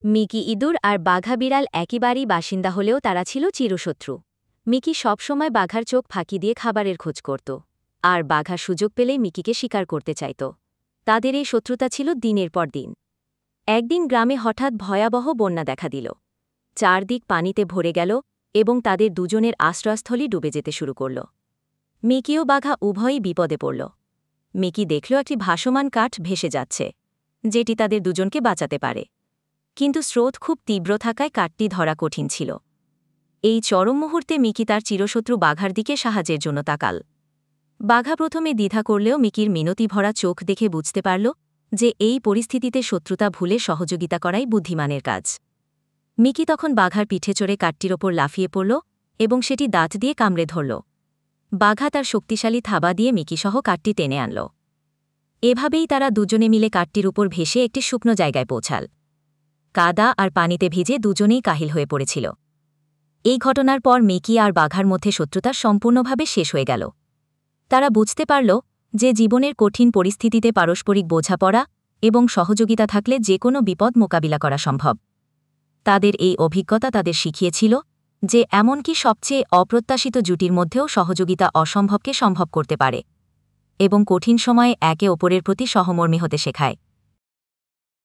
Mickey ইঁদুর আর বাঘা বিড়াল একই বাসিন্দা হলেও তারা ছিল চিরশত্রু। মিকি সবসময় বাঘার চোখ ফাঁকি দিয়ে খাবারের খোঁজ করত, আর বাঘা সুযোগ পেলেই মিকিকে শিকার করতে চাইত। তাদের এই শত্রুতা ছিল দিনের পর দিন। একদিন গ্রামে হঠাৎ ভয়াবহ বন্যা দেখা দিল। চারদিক পানিতে ভরে গেল এবং তাদের দুজনের আশ্রয়স্থলই ডুবে যেতে শুরু করল। মিকি ও বাঘা উভয়ই বিপদে পড়ল। মিকি দেখল একটি ভাসমান কাঠ ভেসে যাচ্ছে, যেটি তাদের দুজনকে বাঁচাতে পারে। কিন্তু স্রোত খুব তীব্র থাকায় কাঠটি ধরা কঠিন ছিল। এই চরম মুহূর্তে মিকি তার চিরশত্রু বাঘার দিকে সাহায্যের জন্য তাকাল। বাঘা প্রথমে দ্বিধা করলেও মিকির মিনতি ভরা চোখ দেখে বুঝতে পারল যে এই পরিস্থিতিতে শত্রুতা ভুলে সহযোগিতা করাই বুদ্ধিমানের কাজ। মিকি তখন বাঘার পিঠে চড়ে কাঠটির ওপর লাফিয়ে পড়ল এবং সেটি দাঁত দিয়ে কামড়ে ধরল। বাঘা তার শক্তিশালী থাবা দিয়ে মিকিসহ কাঠটি টেনে আনল। এভাবেই তারা দুজনে মিলে কাঠটির উপর ভেসে একটি শুকনো জায়গায় পৌঁছাল। কাদা আর পানিতে ভিজে দুজনেই কাহিল হয়ে পড়েছিল। এই ঘটনার পর মিকি আর বাঘার মধ্যে শত্রুতা সম্পূর্ণভাবে শেষ হয়ে গেল। তারা বুঝতে পারল যে জীবনের কঠিন পরিস্থিতিতে পারস্পরিক বোঝাপড়া এবং সহযোগিতা থাকলে যে কোনো বিপদ মোকাবিলা করা সম্ভব। তাদের এই অভিজ্ঞতা তাদের শিখিয়েছিল যে এমনকি সবচেয়ে অপ্রত্যাশিত জুটির মধ্যেও সহযোগিতা অসম্ভবকে সম্ভব করতে পারে এবং কঠিন সময়ে একে অপরের প্রতি সহমর্মী হতে শেখায়।